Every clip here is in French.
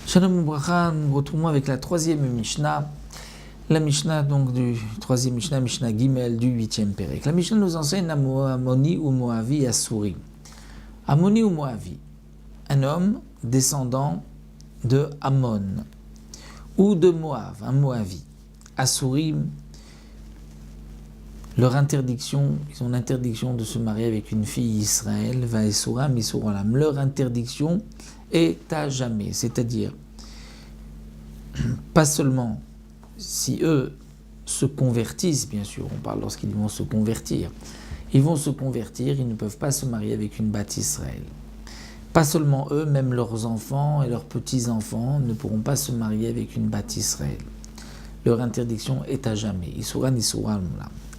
Shalom Bracha, nous retrouvons avec la troisième Mishnah, la Mishnah donc du troisième Mishnah, Mishnah Gimel du 8e Pérec. La Mishnah nous enseigne Ammoni ou Moavi Assouri. Ammoni ou Moavi, un homme descendant de Ammon ou de Moav, un Moavi. Assouri, leur interdiction, ils ont l'interdiction de se marier avec une fille Israël, Vaesuram, Isurolam. Leur interdiction est à jamais, c'est-à-dire pas seulement si eux se convertissent, bien sûr, on parle lorsqu'ils vont se convertir, ils ne peuvent pas se marier avec une Bat Israël. Pas seulement eux, même leurs enfants et leurs petits-enfants ne pourront pas se marier avec une Bat Israël. Leur interdiction est à jamais. Isuran, Isuram,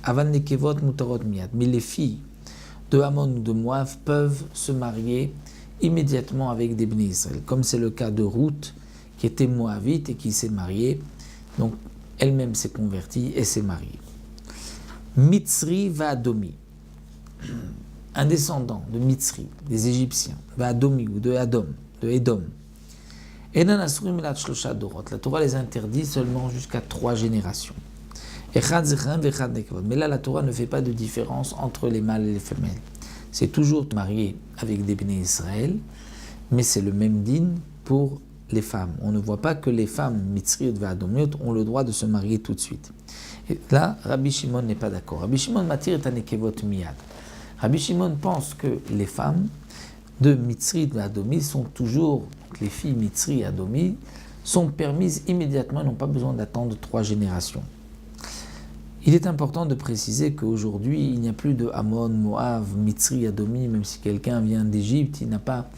Avan nekevot mutarot miyad. Mais les filles de Ammon ou de Moav peuvent se marier immédiatement avec des Bnei Israël, comme c'est le cas de Ruth, qui était Moavite et qui s'est mariée, donc elle-même s'est convertie et s'est mariée. Mitzri va Adomi, un descendant de Mitzri, des Égyptiens, va Adomi ou de Edom. La Torah les interdit seulement jusqu'à 3 générations. Mais là, la Torah ne fait pas de différence entre les mâles et les femelles. C'est toujours marié avec des Bnei Israël, mais c'est le même din pour les femmes. On ne voit pas que les femmes Mitzriot et Adomiot ont le droit de se marier tout de suite. Et là, Rabbi Shimon n'est pas d'accord. Rabbi Shimon matir et anekevot miyad. Rabbi Shimon pense que les femmes de Mitzri et Adomi sont toujours, les filles Mitzri et Adomi, sont permises immédiatement, n'ont pas besoin d'attendre 3 générations. Il est important de préciser qu'aujourd'hui, il n'y a plus de Ammon, Moav, Mitzri, Adomi, même si quelqu'un vient d'Égypte, il n'a pas,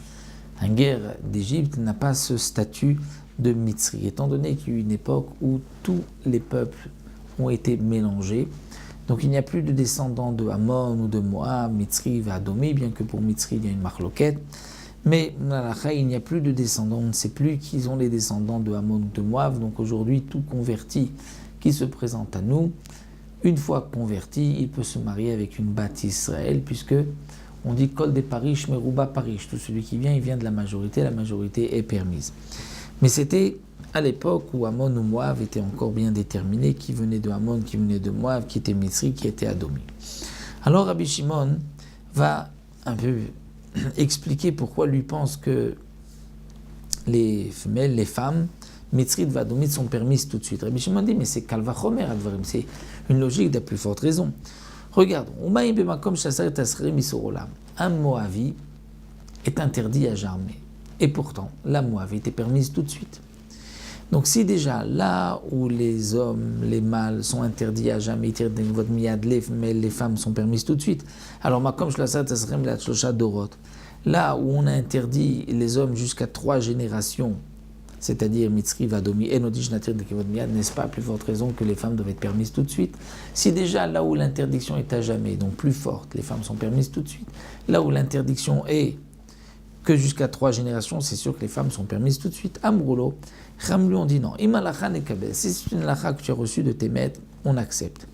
un guerre d'Égypte n'a pas ce statut de Mitzri, étant donné qu'il y a eu une époque où tous les peuples ont été mélangés. Donc il n'y a plus de descendants de Ammon ou de Moab, Mitzri, Adomi, bien que pour Mitzri, il y a une marloquette. Mais il n'y a plus de descendants, on ne sait plus qui sont les descendants de Ammon ou de Moab. Donc aujourd'hui, tout converti qui se présente à nous, une fois converti, il peut se marier avec une Bat Israël, puisque on dit Kol des Parish, Merouba Parish. Tout celui qui vient, il vient de la majorité est permise. Mais c'était à l'époque où Ammon ou Moav étaient encore bien déterminés, qui venait de Ammon, qui venait de Moav, qui était Mitzri, qui était Adomi. Alors Rabbi Shimon va un peu expliquer pourquoi lui pense que les femelles, les femmes, Mitzri et Adomi sont permises tout de suite. Rabbi Shimon dit, mais c'est Kalva Chomer Advarim, c'est une logique de la plus forte raison. Regardons, un Moavi est interdit à jamais. Et pourtant, la Moavite est permise tout de suite. Donc si déjà, là où les hommes, les mâles sont interdits à jamais, mais les femmes sont permises tout de suite, alors là où on a interdit les hommes jusqu'à 3 générations, c'est-à-dire Mitzri, Vadomi, Enodish, Natir, Dekevot Miyad, n'est-ce pas, plus forte raison que les femmes doivent être permises tout de suite. Si déjà, là où l'interdiction est à jamais, donc plus forte, les femmes sont permises tout de suite, là où l'interdiction est que jusqu'à 3 générations, c'est sûr que les femmes sont permises tout de suite. Amroulo, Ramlu, on dit non. Imalacha nekabel, si c'est une lacha que tu as reçue de tes maîtres, on accepte.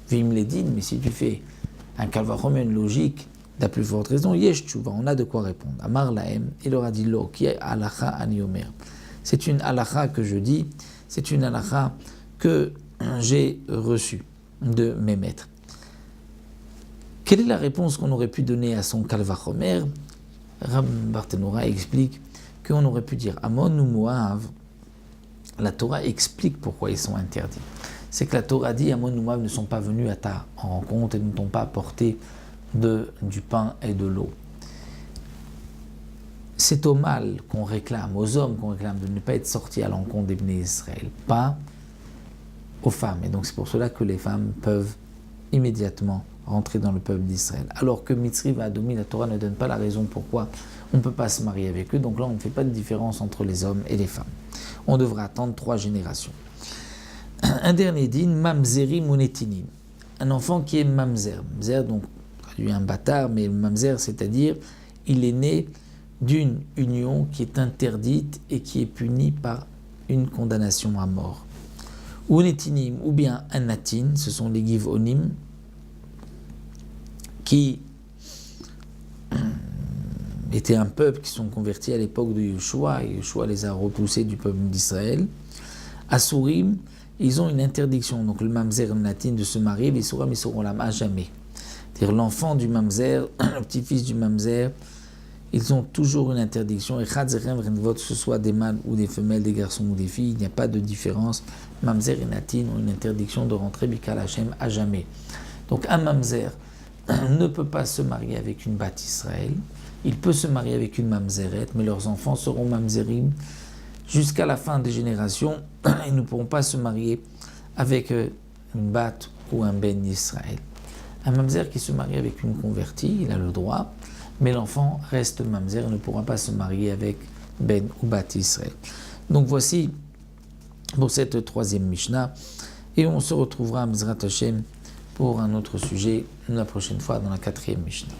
Vim ledin, mais si tu fais un kalvachomer, une logique, de la plus forte raison, yesh tchouva, on a de quoi répondre. Amar laem, il aura dit lo, qui est alacha aniomer. C'est une halakha que je dis, c'est une halakha que j'ai reçue de mes maîtres. Quelle est la réponse qu'on aurait pu donner à son Kalvachomer? Rab Barthénoura explique qu'on aurait pu dire Ammon ou Moav. La Torah explique pourquoi ils sont interdits. C'est que la Torah dit Ammon ou Moav ne sont pas venus à ta rencontre et ne t'ont pas apporté du pain et de l'eau. C'est aux mâles qu'on réclame, aux hommes qu'on réclame de ne pas être sortis à l'encontre des Bnei Israël, pas aux femmes. Et donc c'est pour cela que les femmes peuvent immédiatement rentrer dans le peuple d'Israël. Alors que Mitzri va Adomi, la Torah ne donne pas la raison pourquoi on ne peut pas se marier avec eux. Donc là, on ne fait pas de différence entre les hommes et les femmes. On devra attendre 3 générations. Un dernier din, Mamzeri Munetinim. Un enfant qui est Mamzer. Mamzer, donc, traduit un bâtard, mais Mamzer, c'est-à-dire, il est né d'une union qui est interdite et qui est punie par une condamnation à mort. Ou netinim, ou bien un natin, ce sont les givonim, qui était un peuple qui sont convertis à l'époque de Yeshua, et Yeshua les a repoussés du peuple d'Israël. Assourim, ils ont une interdiction, donc le mamzer natin de se marier, les Souram ils seront là à jamais. C'est-à-dire l'enfant du mamzer, le petit-fils du mamzer, ils ont toujours une interdiction. Et que ce soit des mâles ou des femelles, des garçons ou des filles, il n'y a pas de différence. Mamzer et natin ont une interdiction de rentrer Bikal Hashem à jamais. Donc un mamzer ne peut pas se marier avec une bat Israël. Il peut se marier avec une mamzeret, mais leurs enfants seront mamzerim jusqu'à la fin des générations. Ils ne pourront pas se marier avec une bat ou un ben Israël. Un mamzer qui se marie avec une convertie, il a le droit, mais l'enfant reste mamzer et ne pourra pas se marier avec ben ou bat Israël. Donc voici pour cette troisième Mishnah, et on se retrouvera à Mizrat Hashem pour un autre sujet la prochaine fois dans la quatrième Mishnah.